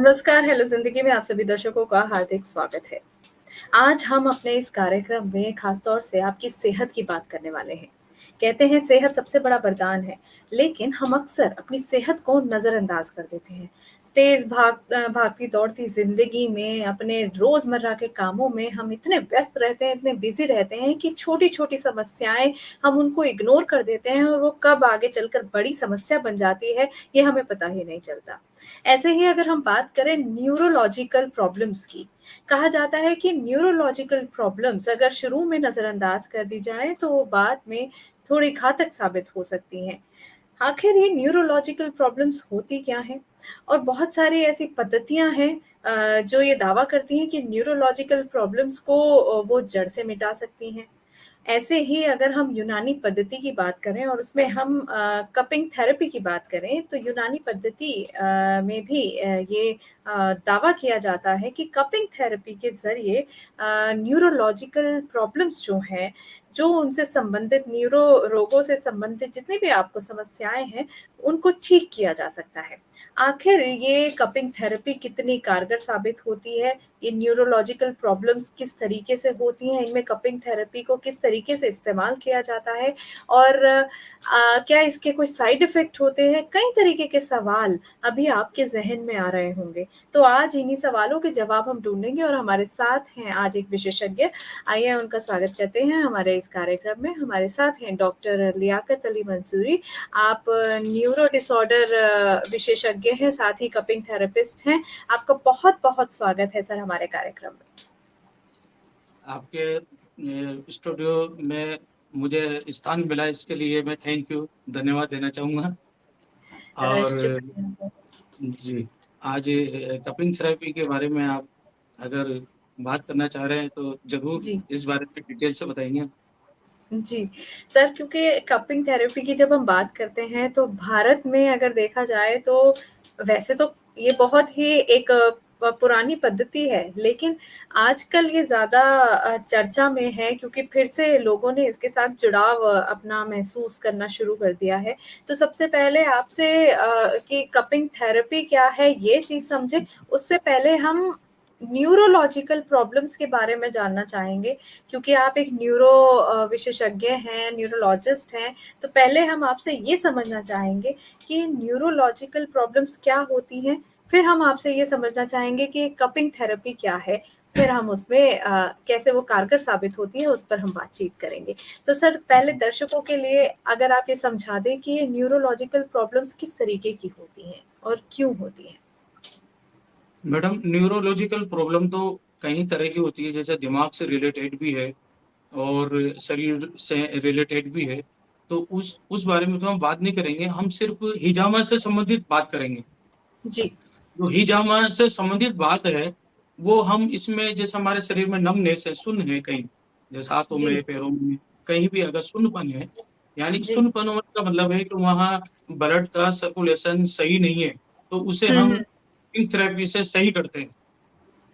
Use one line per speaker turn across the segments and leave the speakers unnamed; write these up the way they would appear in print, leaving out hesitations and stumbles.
नमस्कार, हेलो ज़िंदगी में आप सभी दर्शकों का हार्दिक स्वागत है। आज हम अपने इस कार्यक्रम में ख़ास तौर से आपकी सेहत की बात करने वाले हैं। कहते हैं सेहत सबसे बड़ा वरदान है, लेकिन हम अक्सर अपनी सेहत को नज़रअंदाज कर देते हैं। भागती दौड़ती ज़िंदगी में अपने रोज़मर्रा के कामों में हम इतने व्यस्त रहते हैं, इतने बिज़ी रहते हैं कि छोटी-छोटी समस्याएँ हम उनको इग्नोर कर देते हैं और वो कब आगे चलकर बड़ी समस्या बन जाती है, ये हमें पता ही नहीं चलता। ऐसे ही अगर हम बात करें न्यूरोलॉजिकल प्रॉब्लम्स की, कहा जाता है कि न्यूरोलॉजिकल प्रॉब्लम्स अगर शुरू में नज़रअंदाज कर दी जाएँ, तो वो बाद में थोड़ी घातक साबित हो सकती हैं। आखिर ये न्यूरोलॉजिकल प्रॉब्लम्स होती क्या हैं? और बहुत सारी ऐसी पद्धतियाँ हैं जो ये दावा करती हैं कि न्यूरोलॉजिकल प्रॉब्लम्स को वो जड़ से मिटा सकती हैं। ऐसे ही अगर हम यूनानी पद्धति की बात करें और उसमें हम कपिंग थेरेपी की बात करें, तो यूनानी पद्धति में भी ये दावा किया जाता है कि कपिंग थेरेपी के ज़रिए न्यूरोलॉजिकल प्रॉब्लम्स जो हैं, जो उनसे संबंधित न्यूरो रोगों से संबंधित जितनी भी आपको समस्याएँ हैं, उनको ठीक किया जा सकता है। आखिर ये कपिंग थेरेपी कितनी कारगर साबित होती है? ये न्यूरोलॉजिकल प्रॉब्लम्स किस तरीके से होती हैं? इनमें कपिंग थेरेपी को किस तरीके से इस्तेमाल किया जाता है? और क्या इसके कोई साइड इफ़ेक्ट होते हैं? कई तरीके के सवाल अभी आपके ज़हन में आ रहे होंगे। तो आज इन्हीं सवालों के जवाब हम ढूँढेंगे और हमारे साथ हैं आज एक विशेषज्ञ। आइए उनका स्वागत करते हैं हमारे इस कार्यक्रम में। हमारे साथ हैं डॉक्टर लियाकत अली मंसूरी। आप न्यूरो डिसऑर्डर विशेषज्ञ हैं, साथ ही कपिंग थेरेपिस्ट हैं। आपका बहुत-बहुत स्वागत है सर हमारे कार्यक्रम में।
आपके स्टूडियो में मुझे स्थान मिला, इसके लिए मैं थैंक यू धन्यवाद देना चाहूँगा। और
शुक्रिया।
जी, आज कपिंग थेरेपी के बारे में आप अगर बात करना चाह रहे हैं तो ज़रूर
जी।
इस बारे में डिटेल से बताएँगे।
जी। सर क्योंकि कपिंग थेरेपी की जब हम बात करते हैं तो भारत में अगर देखा जाए तो वैसे तो ये बहुत ही एक पुरानी पद्धति है, लेकिन आजकल ये ज़्यादा चर्चा में है क्योंकि फिर से लोगों ने इसके साथ जुड़ाव अपना महसूस करना शुरू कर दिया है। तो सबसे पहले आपसे कि कपिंग थेरेपी क्या है ये चीज़ समझें, उससे पहले हम न्यूरोलॉजिकल प्रॉब्लम्स के बारे में जानना चाहेंगे क्योंकि आप एक न्यूरो विशेषज्ञ हैं, न्यूरोलॉजिस्ट हैं, तो पहले हम आपसे ये समझना चाहेंगे कि न्यूरोलॉजिकल प्रॉब्लम्स क्या होती हैं? फिर हम आपसे ये समझना चाहेंगे कि कपिंग थेरेपी क्या है? फिर हम उसमें कैसे वो कारगर साबित होती है, उस पर हम बातचीत करेंगे। तो सर पहले दर्शकों के लिए अगर आप ये समझा दें कि ये न्यूरोलॉजिकल प्रॉब्लम्स किस तरीके की होती हैं और क्यों होती हैं?
मैडम, न्यूरोलॉजिकल प्रॉब्लम तो कई तरह की होती है, जैसे दिमाग से रिलेटेड भी है और शरीर से रिलेटेड भी है। तो उस बारे में तो हम बात नहीं करेंगे, हम सिर्फ़ हिजामा से संबंधित बात करेंगे।
जी।
जो हिजामा से संबंधित बात है, वो हम इसमें जैसे हमारे शरीर में नमनेस है, सुन्न है कहीं, जैसे हाथों
जी।
में, पैरों में, कहीं भी अगर सुन्नपन है, यानी
जी।
सुन्नपन होने का मतलब है कि वहाँ ब्लड का सर्कुलेशन सही नहीं है, तो उसे
हुँ,
हम
हुँ।
इन थेरेपी से सही करते हैं।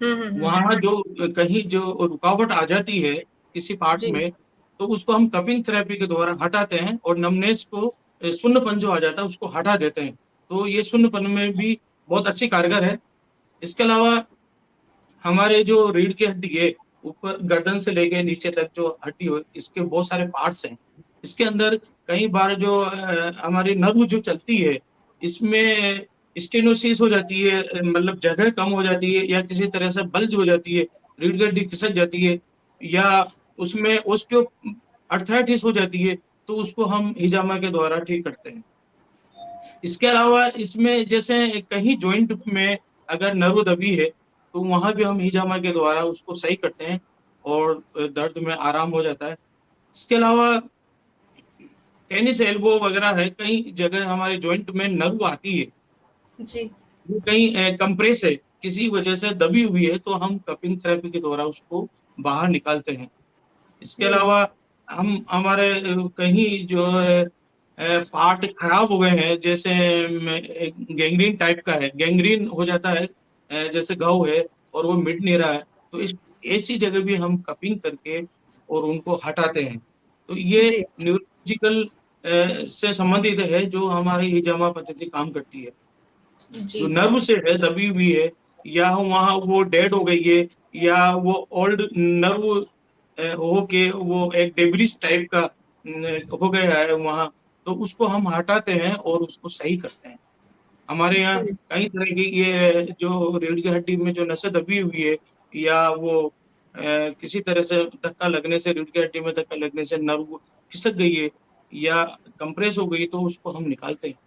हुँ, हुँ, हुँ, हुँ।
वहाँ जो कहीं जो रुकावट आ जाती है किसी पार्ट
जी।
में, तो उसको हम कपिंग थेरेपी के द्वारा हटाते हैं और नमनेस को सुन्नपन जो आ जाता है उसको हटा देते हैं। तो ये सुन्नपन में भी बहुत अच्छी कारगर है। इसके अलावा हमारे जो रीढ़ की हड्डी है, ऊपर गर्दन से लेके नीचे तक जो हड्डी हो, इसके बहुत सारे पार्ट्स हैं। इसके अंदर कई बार जो हमारी नर्व जो चलती है, इसमें स्टेनोसिस हो जाती है, मतलब जगह कम हो जाती है या किसी तरह से बल्ज हो जाती है, रीढ़ की हड्डी खिसक जाती है या उसमें ऑस्टियो अर्थराइटिस हो जाती है, तो उसको हम हिजामा के द्वारा ठीक करते हैं। इसके अलावा इसमें जैसे कहीं जॉइंट में अगर नर्व दबी है, तो वहाँ भी हम हिजामा के द्वारा उसको सही करते हैं और दर्द में आराम हो जाता है। इसके अलावा टेनिस एल्बो वगैरह है, कई जगह हमारे जॉइंट में नर्व आती है,
जी।
वो कहीं कंप्रेस है, किसी वजह से दबी हुई है, तो हम कपिंग थेरेपी के द्वारा उसको बाहर निकालते हैं। इसके
हुँ।
अलावा हम हमारे कहीं जो है पार्ट खराब हो गए हैं, जैसे गैंग्रीन टाइप का है, गैंग्रीन हो जाता है, जैसे घाव है और वो मिट नहीं रहा है, तो ऐसी जगह भी हम कपिंग करके और उनको हटाते हैं। तो ये
जी।
न्यूरोलॉजिकल से संबंधित है, जो हमारी हिजामा पद्धति काम करती है। जो
जी।
नर्व से है, दबी हुई है, या वहाँ वो डेड हो गई है, या वो ओल्ड नर्व हो के वो एक डेब्रिस टाइप का हो गया है वहाँ, तो उसको हम हटाते हैं और उसको सही करते हैं। हमारे यहाँ
जी,
कई तरह की ये जो रीढ़ की हड्डी में जो नसें दबी हुई है, या वो किसी तरह से धक्का लगने से, रीढ़ की हड्डी में धक्का लगने से नर्व खिसक गई है या कंप्रेस हो गई, तो उसको हम निकालते हैं।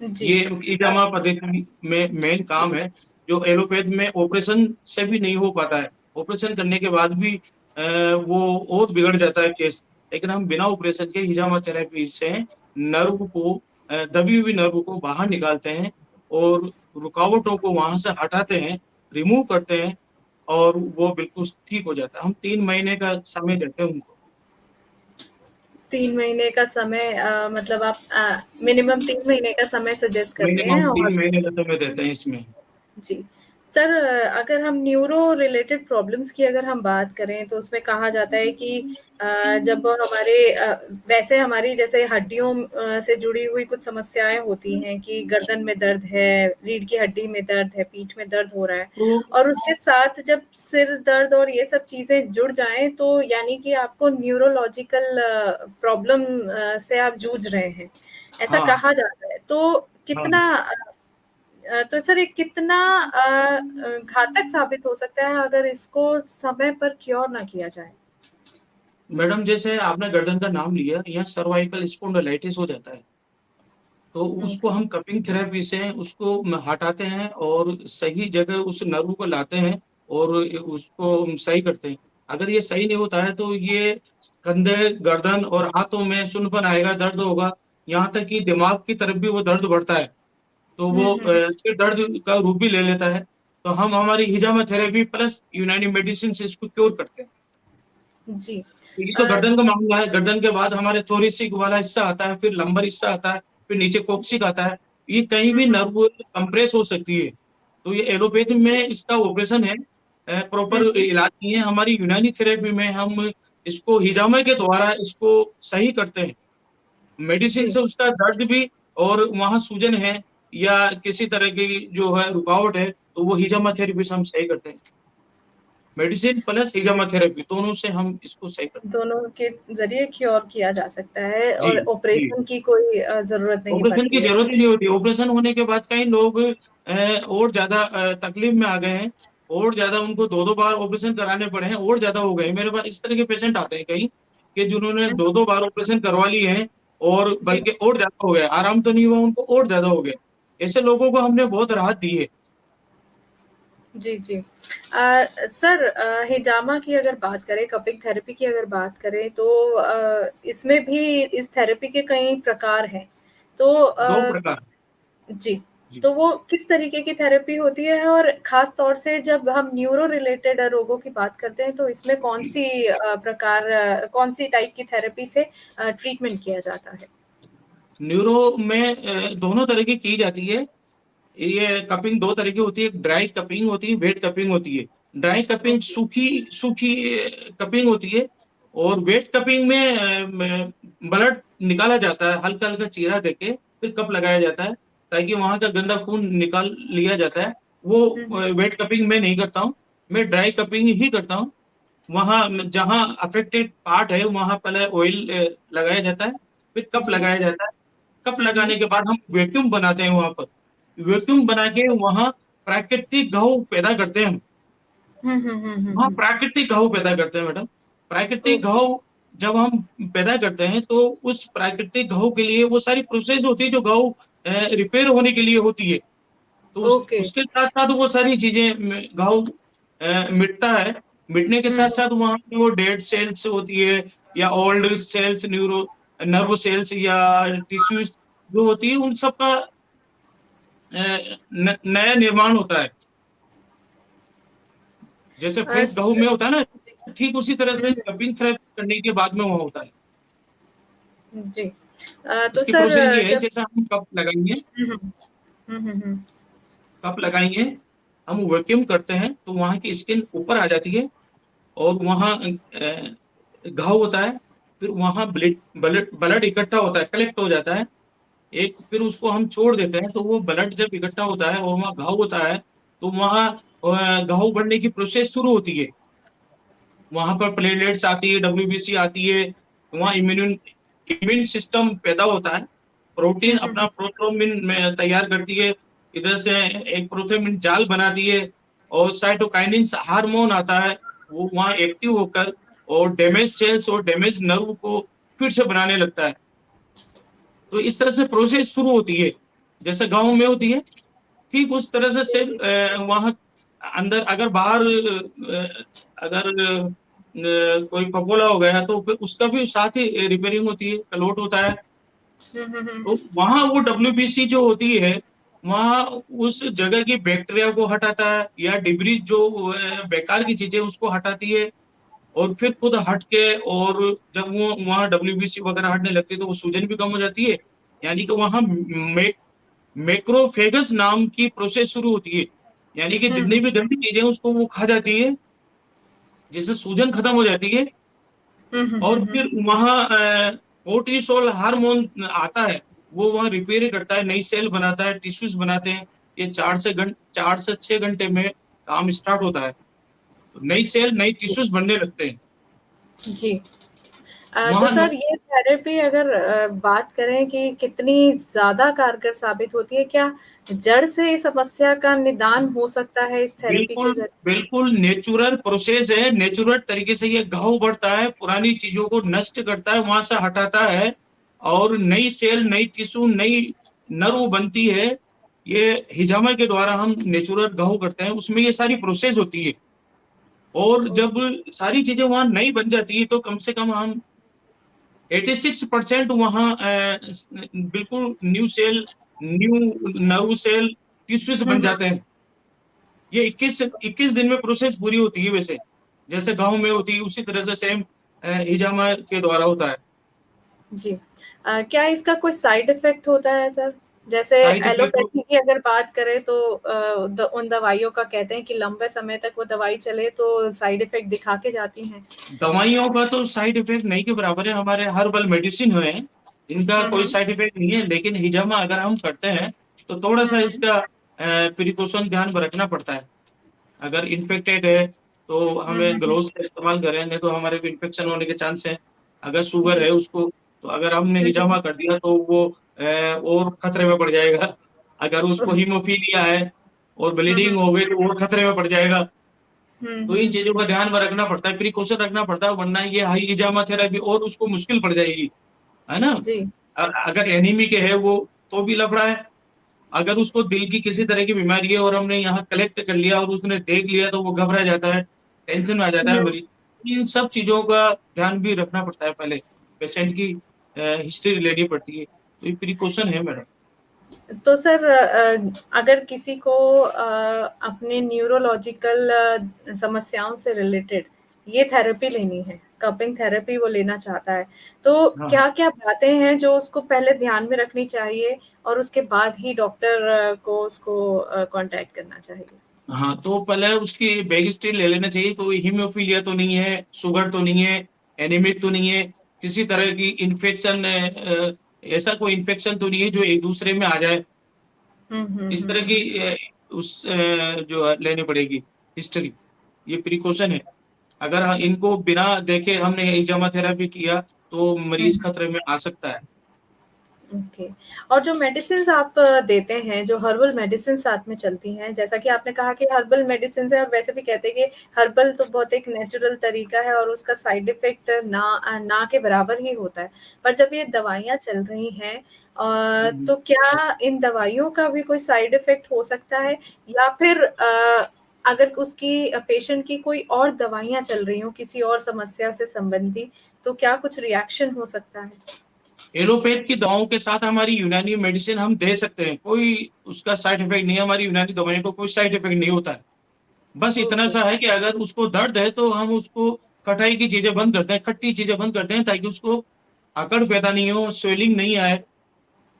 जी,
ये इजामा पद्धति में मेन काम है, जो एलोपैथ में ऑपरेशन से भी नहीं हो पाता है। ऑपरेशन करने के बाद भी वो और बिगड़ जाता है केस। लेकिन हम बिना ऑपरेशन के हिजामा थेरेपी से नर्व को दबी हुई नर्व को बाहर निकालते हैं और रुकावटों को वहाँ से हटाते हैं, रिमूव करते हैं, और वो बिल्कुल ठीक हो जाता है। हम 3 महीने का समय देते हैं उनको।
3 महीने का समय, मतलब आप मिनिमम 3 महीने का समय सजेस्ट करते हैं।
मिनिमम
और
3 महीने का समय देते हैं इसमें।
जी। सर, अगर हम न्यूरो रिलेटेड प्रॉब्लम्स की अगर हम बात करें तो उसमें कहा जाता है कि जब हमारे वैसे हमारी जैसे हड्डियों से जुड़ी हुई कुछ समस्याएँ होती हैं कि गर्दन में दर्द है, रीढ़ की हड्डी में दर्द है, पीठ में दर्द हो रहा है,
तो
और उसके साथ जब सिर दर्द और ये सब चीज़ें जुड़ जाएँ तो यानी कि आपको न्यूरोलॉजिकल प्रॉब्लम से आप जूझ रहे हैं, ऐसा
हाँ,
कहा जाता है। तो
हाँ।
कितना तो सर ये कितना घातक साबित हो सकता है अगर इसको समय पर क्योर ना किया जाए?
मैडम, जैसे आपने गर्दन का नाम लिया, यहाँ सर्वाइकल स्पॉन्डिलाइटिस हो जाता है। तो उसको
ओके।
हम कपिंग थेरेपी से उसको हटाते हैं और सही जगह उस नर्व को लाते हैं और उसको हम सही करते हैं। अगर ये सही नहीं होता है तो ये कंधे, गर्दन और हाथों में सुन्नपन आएगा, दर्द होगा, यहाँ तक कि दिमाग की तरफ भी वो दर्द बढ़ता है। तो
हुँ,
वो
हुँ।
सिर दर्द का रूप भी ले लेता है। तो हम हमारी हिजामा थेरेपी प्लस यूनानी मेडिसिन से इसको क्योर करते हैं।
जी।
ये तो
अ,
गर्दन का मामला है। गर्दन के बाद हमारे थोरेसिक वाला हिस्सा आता है, फिर लंबर हिस्सा आता है, फिर नीचे कोक्सिक आता है। ये कहीं
हुँ,
भी
हुँ,
नर्व कंप्रेस हो सकती है। तो ये एलोपैथी में इसका ऑपरेशन है,
हुँ,
प्रॉपर
हुँ।
इलाज नहीं है। हमारी यूनानी थेरेपी में हम इसको
जी,
हिजामा के द्वारा इसको सही करते हैं। मेडिसिन
जी।
से उसका दर्द भी, और वहाँ सूजन है या किसी तरह की जो है रुकावट है, तो वो हिजामा थेरेपी से हम सही करते हैं। मेडिसिन प्लस हिजामा थेरेपी दोनों से हम इसको सही करते हैं।
दोनों के ज़रिए क्योर किया जा सकता है
जी,
और
जी।
ऑपरेशन की कोई ज़रूरत नहीं
ऑपरेशन की
पड़ती है
ज़रूरत
इसमें।
ही नहीं होती। ऑपरेशन होने के बाद कई लोग और ज़्यादा तकलीफ में आ गए हैं, और ज़्यादा उनको 2-2 बार ऑपरेशन कराने पड़े हैं, और ज़्यादा हो गए हैं। मेरे पास इस तरह के पेशेंट आते हैं कई, कि जिन्होंने
हुँ,
2-2 बार ऑपरेशन करवा लिए हैं, और
जी,
बल्कि और ज़्यादा हो गया। आराम तो नहीं हुआ उनको, और ज़्यादा हो गया। ऐसे लोगों को हमने बहुत राहत दी है।
जी, जी। सर, हिजामा की अगर बात करें, कपिंग थेरेपी की अगर बात करें तो इसमें भी इस थेरेपी के कई प्रकार हैं। तो
2 प्रकार।
जी।
जी,
तो वो किस तरीके की थेरेपी होती है और ख़ास तौर से जब हम न्यूरो रिलेटेड रोगों की बात करते हैं तो इसमें
जी।
कौन-सी टाइप की थेरेपी से ट्रीटमेंट किया जाता है?
न्यूरो में दोनों तरह की जाती है। ये कपिंग 2 तरह की होती है, एक ड्राई कपिंग होती है, वेट कपिंग होती है। Dry cupping
okay.
सूखी सूखी कपिंग होती है, और वेट कपिंग में ब्लड निकाला जाता है, हल्का-हल्का चीरा देके, फिर कप लगाया जाता है, ताकि वहाँ का गंदा खून निकाल लिया जाता है। वो
हुँ, हुँ।
वेट कपिंग मैं नहीं करता हूँ, मैं ड्राई कपिंग ही करता हूँ। वहाँ जहाँ अफ़ेक्टेड पार्ट है, वहाँ पहले ऑयल लगाया जाता है, फिर कप
जी।
लगाया जाता है। कप
हुँ, हुँ।
लगाने के बाद हम वैक्यूम बनाते हैं वहाँ पर। वैक्यूम बना के वहाँ प्राकृतिक घाव पैदा करते हैं हम।
हुँ, हुँ, हुँ, हुँ,
वहाँ
हुँ।
प्राकृतिक घाव पैदा करते हैं मैडम। प्राकृतिक
ओके,
घाव जब हम पैदा करते हैं, तो उस प्राकृतिक घाव के लिए वो सारी प्रोसेस होती है जो घाव रिपेयर होने के लिए होती है। तो
ओके।
उसके साथ-साथ वो सारी चीज़ें घाव मिटता है। मिटने के
हुँ, हुँ।
साथ-साथ वहाँ पे वो डेड सेल्स होती है, या ओल्ड सेल्स, नर्व सेल्स या टिश्यूज़ जो होती है, उन सब का नया निर्माण होता है। जैसे फ्रेश
स
गेहूँ में होता है ना,
जी।
ठीक उसी तरह
हुँ,
से
हुँ।
कपिंग थेरेपी करने के बाद में वहाँ होता है।
जी। तो
इसकी
सर
प्रोसेस ये है,
जब
जैसे हम कप लगाएँगे,
हुँ, हुँ। हुँ, हुँ, हुँ।
कप लगाएँगे, हम वैक्यूम करते हैं, तो वहाँ की स्किन ऊपर आ जाती है, और वहाँ घाव होता है, फिर वहाँ ब्लड ब्लड इकट्ठा होता है, कलेक्ट हो जाता है। एक फिर उसको हम छोड़ देते हैं, तो वो ब्लड जब इकट्ठा होता है और वहाँ घाव होता है, तो वहाँ घाव बढ़ने की प्रोसेस शुरू होती है। वहां पर प्लेटलेट्स आती है, डब्ल्यूबीसी आती है, वहाँ इम्यून सिस्टम पैदा होता है, प्रोटीन
हुँ,
अपना
हुँ,
प्रोथ्रोम्बिन में तैयार करती है, इधर से एक प्रोथ्रोम्बिन जाल बनाती है, और साइटोकाइनिन हार्मोन आता है, वो वहाँ एक्टिव होकर और डैमेज सेल्स और डैमेज नर्व को फिर से बनाने लगता है। तो इस तरह से प्रोसेस शुरू होती है, जैसे गाँव में होती है, ठीक उस तरह से सेम वहाँ अंदर अगर बाहर अगर कोई फफोला हो गया तो फिर उसका भी साथ ही रिपेयरिंग होती है, कलोट होता है।
हुँ, हुँ, हुँ,
तो वहाँ वो डब्ल्यूबीसी जो होती है, वहाँ उस जगह की बैक्टीरिया को हटाता है, या डिब्री जो बेकार की चीजें उसको हटाती है, और फिर खुद हट के, और जब वो वहाँ डब्ल्यूबीसी वगैरह हटने लगती है तो वो सूजन भी कम हो जाती है। यानी कि वहाँ मैक्रोफेगस नाम की प्रोसेस शुरू होती है, यानी कि
हुँ,
जितनी भी गंदी चीजें उसको वो खा जाती है, जिससे सूजन खत्म हो जाती है।
हुँ, हुँ, हुँ,
और
हुँ,
फिर वहाँ कोर्टिसोल हार्मोन आता है, वो वहाँ रिपेयर करता है, नई सेल बनाता है, टिश्यूज बनाते हैं। ये 4 से 6 घंटे में काम स्टार्ट होता है, तो नई सेल नई टिश्यूज बनने लगते हैं
जी। तो
वहाँ
सर ये थेरेपी अगर बात करें कि कितनी ज़्यादा कारगर साबित होती है, क्या जड़ से इस समस्या का निदान हो सकता है इस थेरेपी के
बिल्कुल,
ज़रिए?
बिल्कुल नेचुरल प्रोसेस है, नेचुरल तरीके से ये घाव बढ़ता है, पुरानी चीज़ों को नष्ट करता है, वहाँ से हटाता है, और नई सेल, नई टिश्यू, नई नर्व बनती है। ये हिजामा के द्वारा हम नेचुरल घाव करते हैं, उसमें ये सारी प्रोसेस होती है। और जब
ओके।
सारी चीज़ें वहाँ नई बन जाती है, तो कम से कम हम 86% वहाँ बिल्कुल new cell, new nerve cell, tissues
हुँ,
बन
हुँ।
जाते हैं। ये 21 दिन में प्रोसेस पूरी होती है वैसे, जैसे गाँव में होती है उसी तरह से सेम हिजामा के द्वारा होता है।
जी। क्या इसका कोई साइड इफ़ेक्ट होता है सर? जैसे
साइड इफ़ेक्ट तो
एलोपैथी की अगर बात करें तो उन दवाइयों का कहते हैं कि लंबे समय तक वो दवाई चले तो साइड इफ़ेक्ट दिखा के जाती हैं।
दवाइयों का तो साइड इफ़ेक्ट नहीं के बराबर है, हमारे हर्बल मेडिसिन है, इनका
हुँ,
कोई
हुँ।
साइड इफ़ेक्ट नहीं है, लेकिन हिजामा अगर हम करते हैं, तो
हुँ,
थोड़ा-सा
हुँ।
इसका प्रिकॉशन ध्यान रखना पड़ता है। अगर इन्फेक्टेड है, तो
हुँ,
हमें
हुँ, हुँ।
ग्लोव्स का इस्तेमाल करें, नहीं तो हमारे भी इन्फेक्शन होने के चांस हैं। अगर शुगर
जी।
है उसको, तो अगर हमने
हुँ,
हिजामा
हुँ।
कर दिया तो वो और खतरे में पड़ जाएगा। अगर उसको
ओह!
हीमोफीलिया है और
हुँ,
ब्लीडिंग
हुँ।
हो गई तो और खतरे में पड़ जाएगा।
हुँ,
तो इन
हुँ।
चीज़ों का ध्यान में रखना पड़ता है, प्रिकॉशन रखना पड़ता है, वरना ये हाई हिजामा थेरेपी और उसको मुश्किल पड़ जाएगी, है ना?
जी।
अगर एनीमिक है वो, तो भी लफड़ा है। अगर उसको दिल की किसी तरह की बीमारी है और हमने यहाँ कलेक्ट कर लिया और उसने देख लिया, तो वो घबरा जाता है, टेंशन में आ जाता है
हुँ।
मरीज़। इन सब चीज़ों का ध्यान भी रखना पड़ता है पहले, पेशेंट की हिस्ट्री लेनी पड़ती है। तो ये प्रिकॉशन है मैडम।
तो सर अगर किसी को अपने न्यूरोलॉजिकल समस्याओं से रिलेटेड ये थेरेपी लेनी है, कपिंग थेरेपी वो लेना चाहता है, तो
हाँ, हाँ।
क्या-क्या बातें हैं जो उसको पहले ध्यान में रखनी चाहिए और उसके बाद ही डॉक्टर को उसको कॉन्टैक्ट करना चाहिए?
हाँ, तो पहले उसकी बैग हिस्ट्री ले लेना चाहिए, कोई हीमोफीलिया तो नहीं है, शुगर तो नहीं है, एनीमिक तो नहीं है, किसी तरह की इन्फेक्शन ऐसा कोई इन्फेक्शन तो नहीं है जो एक-दूसरे में आ जाए।
हुँ, हुँ,
इस
हुँ,
तरह
हुँ।
की जो है लेनी पड़ेगी हिस्ट्री, ये प्रिकॉशन है। अगर इनको बिना देखे हमने हिजामा थेरेपी किया, तो
हुँ,
मरीज़ खतरे में आ सकता है।
ओके। और जो मेडिसिन्स आप देते हैं, जो हर्बल मेडिसिन साथ में चलती हैं, जैसा कि आपने कहा कि हर्बल मेडिसिन्स है और वैसे भी कहते हैं कि हर्बल तो बहुत एक नेचुरल तरीका है और उसका साइड इफ़ेक्ट ना के बराबर ही होता है। पर जब ये दवाइयाँ चल रही हैं
हुँ, हुँ।
तो क्या इन दवाइयों का भी कोई साइड इफ़ेक्ट हो सकता है? या फिर अगर उसकी पेशेंट की कोई और दवाइयाँ चल रही हों किसी और समस्या से संबंधी, तो क्या कुछ रिएक्शन हो सकता है?
एलोपैथ की दवाओं के साथ हमारी यूनानी मेडिसिन हम दे सकते हैं, कोई उसका साइड इफ़ेक्ट नहीं है, हमारी यूनानी दवाइयों को कोई साइड इफ़ेक्ट नहीं होता है। बस इतना
ओके।
सा है कि अगर उसको दर्द है, तो हम उसको खटाई की चीज़ें बंद करते हैं, खट्टी चीज़ें बंद करते हैं, ताकि उसको अकड़ पैदा नहीं हो, स्वेलिंग नहीं आए,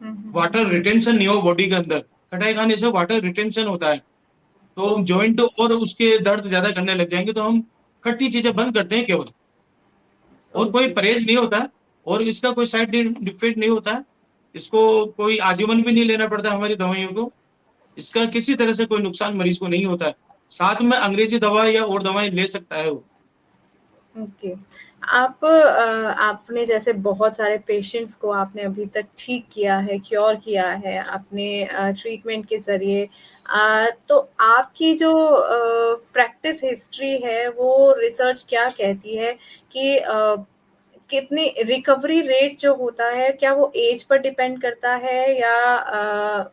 हुँ, हुँ, हुँ,
वाटर
हुँ।
रिटेंशन नहीं हो बॉडी के अंदर। खटाई खाने से वाटर रिटेंशन होता है, तो
ओके,
जॉइंट और उसके दर्द ज़्यादा करने लग जाएँगे, तो हम खट्टी चीज़ें बंद करते हैं केवल। और कोई
ओके।
परहेज नहीं होता, और इसका कोई साइड इफ़ेक्ट नहीं होता है। इसको कोई आजीवन भी नहीं लेना पड़ता हमारी दवाइयों को। इसका किसी तरह से कोई नुकसान मरीज को नहीं होता है। साथ में अंग्रेजी दवा या और दवाएं ले सकता है वो।
ओके। आपने जैसे बहुत सारे पेशेंट्स को आपने अभी तक ठीक किया है, क्योर किया है अपने ट्रीटमेंट के ज़रिए। तो आपकी जो प्रैक्टिस हिस्ट्री है, वो रिसर्च क्या कहती है कि कितनी रिकवरी रेट जो होता है, क्या वो ऐज पर डिपेंड करता है या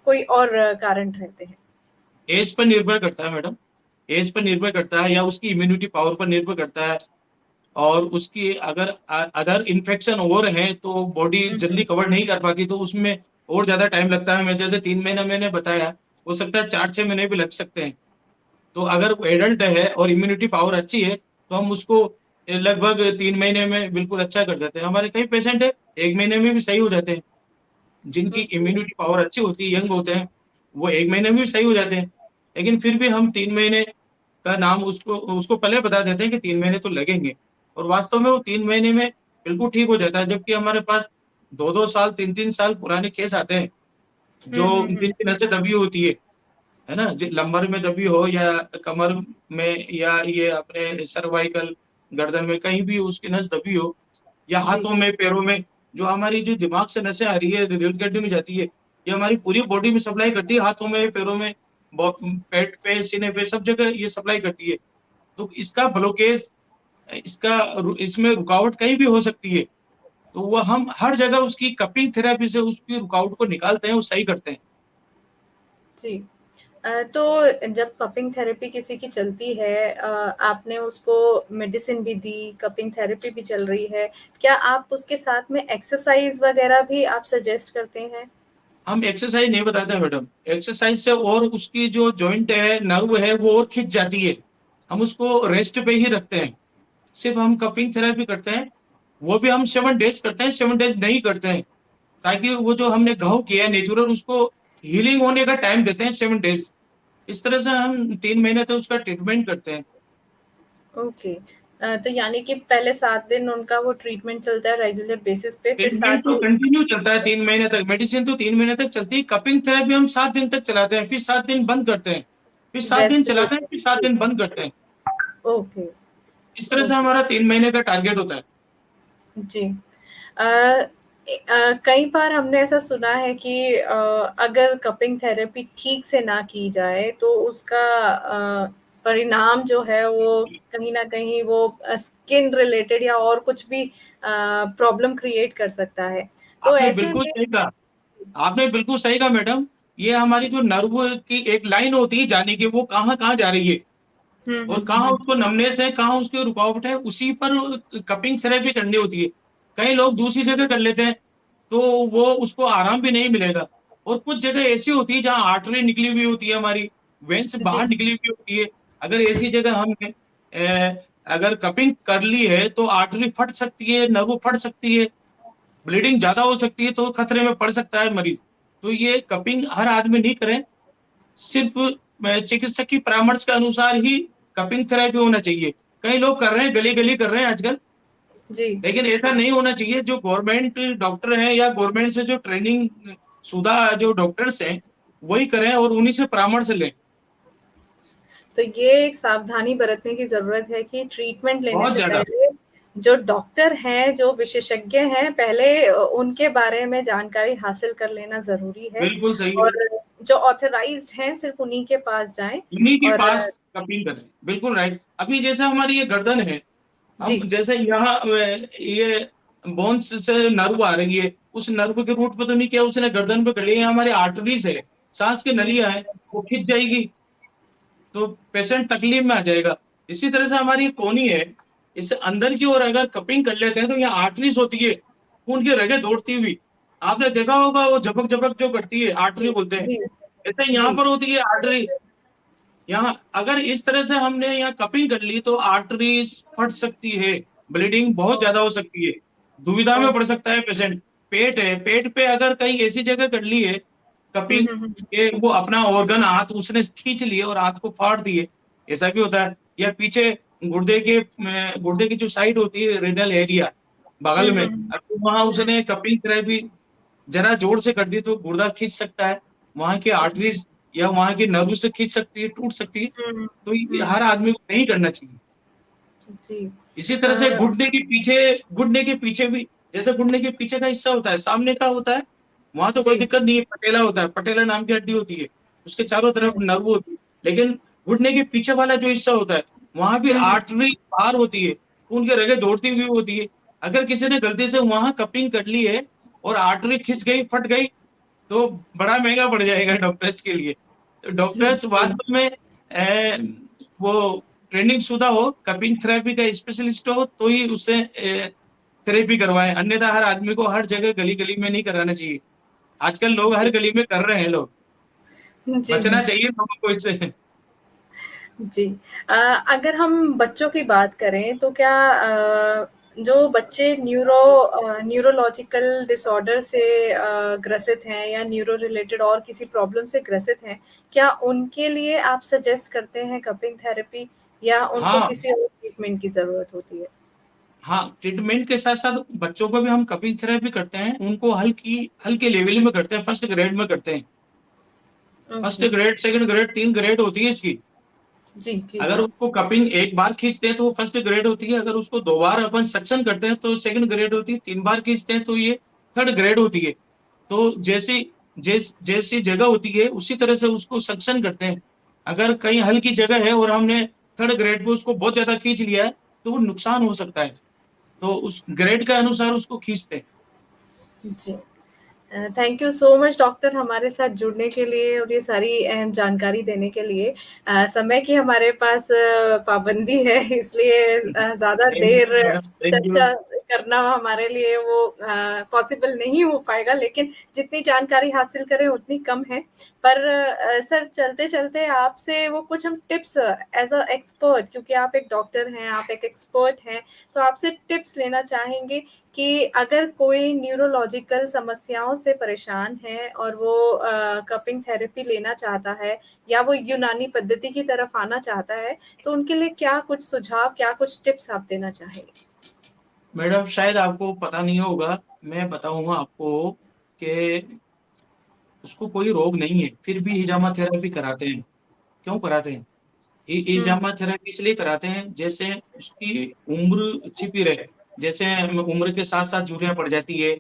कोई और कारण रहते हैं?
एज पर निर्भर करता है मैडम, एज पर निर्भर करता है या उसकी इम्यूनिटी पावर पर निर्भर करता है। और उसकी अगर अदर इन्फेक्शन और है तो बॉडी
हुँ,
जल्दी
हुँ।
कवर नहीं कर पाती, तो उसमें और ज्यादा टाइम लगता है। मैं जैसे 3 महीना मैंने बताया, हो सकता है 4-6 महीने भी लग सकते हैं। तो अगर एडल्ट है और इम्यूनिटी पावर अच्छी है तो हम उसको लगभग 3 महीने में बिल्कुल अच्छा कर देते हैं। हमारे कई पेशेंट है 1 महीने में भी सही हो जाते हैं, जिनकी
ओके।
इम्यूनिटी पावर अच्छी होती है, यंग होते हैं, वो 1 महीने में भी सही हो जाते हैं। लेकिन फिर भी हम 3 महीने का नाम उसको उसको पहले बता देते हैं कि 3 महीने तो लगेंगे, और वास्तव में वो 3 महीने में बिल्कुल ठीक हो जाता है। जबकि हमारे पास 2-2 साल 3-3 साल पुराने केस आते हैं,
हुँ,
जो
हुँ, हुँ।
जिनकी नसें दबी होती है ना, लंबर में दबी हो या कमर में या ये अपने सर्वाइकल गर्दन में कहीं भी उसकी नस दबी हो, या
जी।
हाथों में पैरों में, जो हमारी जो दिमाग से नसें आ रही है रीढ़ की हड्डी में जाती है, ये हमारी पूरी बॉडी में सप्लाई करती है, हाथों में पैरों में, पेट पे सीने पे सब जगह ये सप्लाई करती है। तो इसका ब्लॉकेज, इसमें रुकावट कहीं भी हो सकती है। तो वो हम हर जगह उसकी कपिंग थेरेपी से उसकी रुकावट को निकालते हैं और सही करते हैं।
जी। तो जब कपिंग थेरेपी किसी की चलती है, आपने उसको मेडिसिन भी दी, कपिंग थेरेपी भी चल रही है, क्या आप उसके साथ में एक्सरसाइज़ वगैरह भी आप सजेस्ट करते हैं?
हम एक्सरसाइज नहीं बताते हैं मैडम, एक्सरसाइज से और उसकी जो जॉइंट है, नर्व है, वो और खिंच जाती है। हम उसको रेस्ट पे ही रखते हैं। सिर्फ हम कपिंग थेरेपी करते हैं, वो भी हम 7 डेज करते हैं, 7 डेज नहीं करते हैं, ताकि वो जो हमने घाव किया है नेचुरल, उसको हीलिंग होने का टाइम देते हैं 7 डेज। इस तरह से हम 3 महीने तक उसका ट्रीटमेंट करते हैं।
ओके। तो यानी कि पहले 7 दिन उनका वो ट्रीटमेंट चलता है रेगुलर बेसिस पे, फिर
ट्रीटमेंट
7
तो
दिन
कंटिन्यू चलता है 3 महीने तक, मेडिसिन तो 3 महीने तक चलती है। कपिंग थेरेपी हम 7 दिन तक चलाते हैं, फिर 7 दिन बंद करते हैं, फिर 7 दिन
रेस्ट
चलाते
लेते
हैं,
हैं।
फिर सात
जी।
दिन बंद करते हैं।
ओके,
इस तरह से
ओके।
हमारा 3 महीने का टारगेट होता है।
जी। कई बार हमने ऐसा सुना है कि अगर कपिंग थेरेपी ठीक से ना की जाए तो उसका परिणाम जो है वो कहीं न कहीं वो स्किन रिलेटेड या और कुछ भी प्रॉब्लम क्रिएट कर सकता है। तो
आपने
ऐसे
बिल्कुल
में
सही कहा, आपने बिल्कुल सही कहा मैडम। ये हमारी जो नर्व की एक लाइन होती है जाने की, वो कहाँ कहाँ जा रही है
हुँ, हुँ,
और
हुँ,
कहाँ
हुँ।
उसको नमनेस है, कहाँ उसकी रुकावट है, उसी पर कपिंग थेरेपी करनी होती है। कई लोग दूसरी जगह कर लेते हैं, तो वो उसको आराम भी नहीं मिलेगा। और कुछ जगह ऐसी होती है जहाँ आर्टरी निकली हुई होती है, हमारी वेन्स
जी।
बाहर निकली हुई होती है। अगर ऐसी जगह हमने अगर कपिंग कर ली है तो आर्टरी फट सकती है, नर्व फट सकती है, ब्लीडिंग ज्यादा हो सकती है, तो खतरे में पड़ सकता है मरीज। तो ये कपिंग हर आदमी नहीं करे, सिर्फ चिकित्सक की परामर्श के अनुसार ही कपिंग थेरेपी होना चाहिए। कई लोग कर रहे हैं, गली गली कर रहे हैं आजकल,
जी।
लेकिन ऐसा नहीं होना चाहिए। जो गवर्नमेंट डॉक्टर हैं या गवर्नमेंट से जो ट्रेनिंग शुदा जो डॉक्टर्स हैं, वही करें और उन्हीं से परामर्श लें।
तो ये एक सावधानी बरतने की ज़रूरत है कि ट्रीटमेंट लेने
बहुत
से
ज्यादा।
पहले जो डॉक्टर हैं, जो विशेषज्ञ हैं, पहले उनके बारे में जानकारी हासिल कर लेना ज़रूरी है
बिल्कुल सही है।
और जो ऑथराइज़्ड हैं, सिर्फ़ उन्हीं के पास जाएँ
उन्हीं के
और
पास कपिंग करें, बिल्कुल राइट। अभी जैसे हमारी ये गर्दन है, हम
जी।
जैसे यहाँ ये बोन्स से नर्व आ रही है, उस नर्व के रूट पे तो नहीं किया उसने, गर्दन पे कर लिया। हमारी आर्टरीज है, सांस की
हुँ,
नलियां है, वो खिंच जाएगी तो पेशेंट तकलीफ में आ जाएगा। इसी तरह से हमारी ये कोहनी है, इससे अंदर की ओर अगर कपिंग कर लेते हैं तो यहाँ आर्टरीज होती है, खून की रगें दौड़ती हुई। आपने देखा होगा वो झपक झपक जो करती है, आर्टरी
जी,
बोलते हैं।
जी,
ऐसे यहाँ
जी।
पर होती है आर्टरी। यहाँ अगर इस तरह से हमने यहाँ कपिंग कर ली तो आर्टरीज फट सकती है, ब्लीडिंग बहुत ज्यादा हो सकती है, दुविधा में पड़
ओके।
सकता है पेशेंट। पेट है, पेट पे अगर कहीं ऐसी जगह कर ली है
हुँ,
कपिंग
हुँ, हुँ।
के, वो अपना ऑर्गन हाथ उसने खींच लिए और हाथ को फाड़ दिए, ऐसा भी होता है। या पीछे गुर्दे की जो साइड होती है, रेनल एरिया
हुँ,
बगल में,
हुँ,
अगर वहां
हुँ।
उसने कपिंग थेरेपी जरा जोर से कर दी तो गुर्दा खींच सकता है, वहां की
हुँ,
आर्टरीज या वहाँ के नर्व से खींच सकती है, टूट सकती है।
हुँ,
तो ये
हुँ।
हर आदमी को नहीं करना चाहिए।
जी।
इसी तरह से घुटने के पीछे भी, जैसे घुटने के पीछे का हिस्सा होता है, सामने का होता है, वहाँ तो कोई
जी।
दिक्कत नहीं है, पटेला होता है, पटेला नाम की हड्डी होती है, उसके चारों
हुँ,
तरफ नर्व होती है। लेकिन घुटने के पीछे वाला जो हिस्सा होता है, वहाँ भी
हुँ, हुँ।
आर्टरी बाहर होती है, खून की रगें दौड़ती हुई होती है। अगर किसी ने गलती से वहाँ कपिंग कर ली है और आर्टरी खिंच गई, फट गई, तो बड़ा महँगा पड़ जाएगा डॉक्टर्स के लिए। तो डॉक्टर्स
जी,
वास्तव में वो ट्रेनिंग शुदा हो, कपिंग थेरेपी का स्पेशलिस्ट हो, तो ही उससे थेरेपी करवाएँ, अन्यथा हर आदमी को हर जगह गली-गली में नहीं कराना चाहिए। आजकल लोग हर
जी,
गली में कर रहे हैं लोग,
जी।
बचना चाहिए लोगों को इससे।
जी। अगर हम बच्चों की बात करें तो क्या जो बच्चे न्यूरोलॉजिकल डिसऑर्डर से ग्रसित हैं या न्यूरो रिलेटेड और किसी प्रॉब्लम से ग्रसित हैं, क्या उनके लिए आप सजेस्ट करते हैं कपिंग थेरेपी या उनको
हाँ,
किसी और ट्रीटमेंट की ज़रूरत होती है?
हाँ, ट्रीटमेंट के साथ-साथ बच्चों को भी हम कपिंग थेरेपी करते हैं, उनको हल्के लेवल में करते हैं, फर्स्ट ग्रेड में करते हैं। First
okay.
Grade, second grade, 3 grade होती है इसकी।
जी, जी,
अगर
जी।
उसको कपिंग एक बार खींचते हैं तो वो फर्स्ट ग्रेड होती है, अगर उसको 2 बार अपन सक्शन करते हैं तो सेकंड ग्रेड होती है, 3 बार खींचते हैं तो ये थर्ड ग्रेड होती है। तो जैसी जगह होती है उसी तरह से उसको सक्शन करते हैं। अगर कहीं हल्की जगह है और हमने थर्ड ग्रेड पे उसको बहुत ज़्यादा खींच लिया है, तो वो नुकसान हो सकता है। तो उस ग्रेड के अनुसार उसको खींचते हैं।
जी। Thank you so much doctor हमारे साथ जुड़ने के लिए और ये सारी अहम जानकारी देने के लिए। समय की हमारे पास पाबंदी है इसलिए ज़्यादा
thank you
there
madam, thank you.
चर्चा करना हमारे लिए वो पॉसिबल नहीं हो पाएगा लेकिन जितनी जानकारी हासिल करें उतनी कम है। पर सर चलते-चलते आपसे वो कुछ हम टिप्स एज़ अ एक्सपर्ट क्योंकि आप एक डॉक्टर हैं, आप एक एक्सपर्ट हैं, तो आपसे टिप्स लेना चाहेंगे कि अगर कोई न्यूरोलॉजिकल समस्याओं से परेशान है और वो कपिंग थेरेपी लेना चाहता है या वो यूनानी पद्धति की तरफ आना चाहता है, तो उनके लिए क्या कुछ सुझाव, क्या कुछ टिप्स आप देना चाहेंगे?
मैडम शायद आपको पता नहीं होगा, मैं बताऊँगा आपको कि उसको कोई रोग नहीं है, फिर भी हिजामा थेरेपी कराते हैं। क्यों कराते हैं?
हुँ,
हिजामा थेरेपी इसलिए कराते हैं, जैसे उसकी उम्र छिपी रहे। जैसे उम्र के साथ-साथ झुर्रियाँ पड़ जाती है,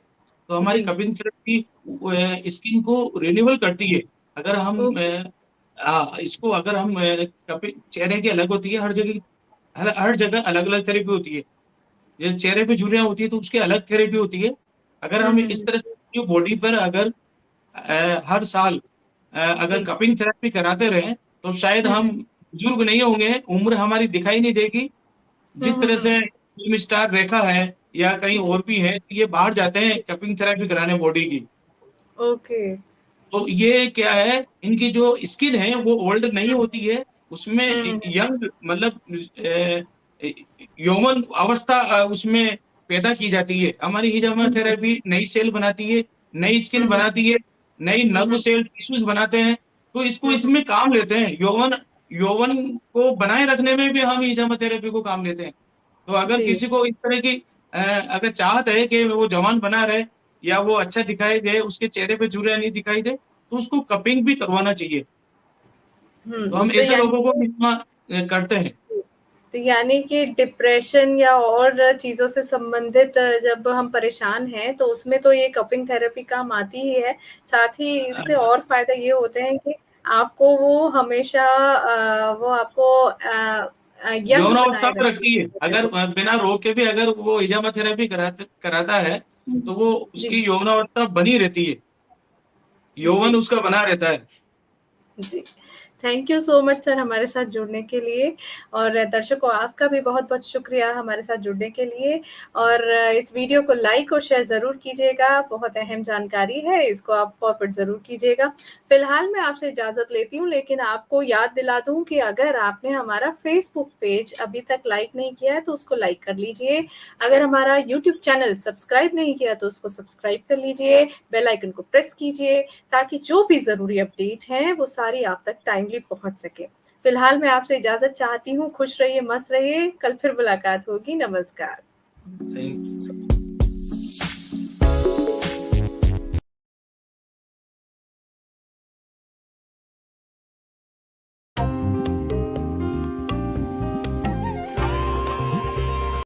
तो हमारी
जी,
कपिंग थेरेपी स्किन को रिन्यूअल करती है। अगर हम
ओके।
इसको अगर हम कपि चेहरे की अलग होती है, हर जगह अलग-अलग थेरेपी होती है। जैसे चेहरे पे झुर्रियाँ होती है, तो उसकी अलग थेरेपी होती है। अगर
हुँ,
हम
हुँ,
इस
हुँ।
तरह से अपनी बॉडी पर अगर हर साल अगर
जी।
कपिंग थेरेपी कराते रहें, तो शायद
हुँ,
हम
हुँ।
बुजुर्ग नहीं होंगे, उम्र हमारी दिखाई नहीं देगी।
हुँ,
जिस
हुँ,
तरह
हुँ।
से फ़िल्म स्टार रेखा है या कहीं
जी,
और भी है, ये बाहर जाते हैं कपिंग थेरेपी कराने बॉडी की।
ओके।
तो ये क्या है, इनकी जो स्किन है वो ओल्ड नहीं
हुँ,
होती है, उसमें
हुँ, हुँ,
यंग मतलब यौवन अवस्था उसमें पैदा की जाती है। हमारी हिजामा
हुँ, हुँ,
थेरेपी नई सेल बनाती है, नई
हुँ,
स्किन
हुँ,
बनाती है, नई
हुँ,
नर्व
हुँ,
सेल टिश्यूज़ बनाते हैं, तो इसको
हुँ, हुँ।
इसमें काम लेते हैं। यौवन यौवन को बनाए रखने में भी हम हिजामा थेरेपी को काम लेते हैं। तो अगर
जी।
किसी को इस तरह की अगर चाहत है कि वो जवान बना रहे या वो अच्छा दिखाई दे, उसके चेहरे पे झुर्रियाँ नहीं दिखाई दे, तो उसको कपिंग भी करवाना चाहिए। तो हम
तो
ऐसे
यानी
लोगों को इतना करते हैं।
जी, तो यानी कि डिप्रेशन या और चीज़ों से संबंधित जब हम परेशान हैं, तो उसमें तो ये कपिंग थेरेपी काम आती ही है। साथ ही
अ,
इससे और फ़ायदे ये होते हैं कि आपको वो हमेशा वो आपको यंग
यौनावस्था
बनाए
में
रखती
रखती है।
है।
अगर बिना रोग के भी अगर वो हिजामा थेरेपी कराता है,
हुँ,
तो वो
जी,
उसकी यौनावस्था बनी रहती है। यौवन
जी।
उसका बना रहता है।
जी। Thank you so much sir हमारे साथ जुड़ने के लिए और दर्शकों आपका भी बहुत-बहुत शुक्रिया हमारे साथ जुड़ने के लिए और इस वीडियो को लाइक और शेयर ज़रूर कीजिएगा, बहुत अहम जानकारी है, इसको आप फॉरवर्ड ज़रूर कीजिएगा। फ़िलहाल मैं आपसे इजाज़त लेती हूँ, लेकिन आपको याद दिला दूँ कि अगर आपने हमारा फ़ेसबुक पेज अभी तक लाइक नहीं किया है, तो उसको लाइक कर लीजिए। अगर हमारा यूट्यूब चैनल सब्सक्राइब नहीं किया, तो उसको सब्सक्राइब कर लीजिए, बेल आइकन को प्रेस कीजिए ताकि जो भी ज़रूरी अपडेट हैं, वो सारी आप तक टाइमली पहुँच सके। फिलहाल मैं आपसे इजाज़त चाहती हूँ, खुश रहिए, मस्त रहिए, कल फिर मुलाकात होगी, नमस्कार।
थैंक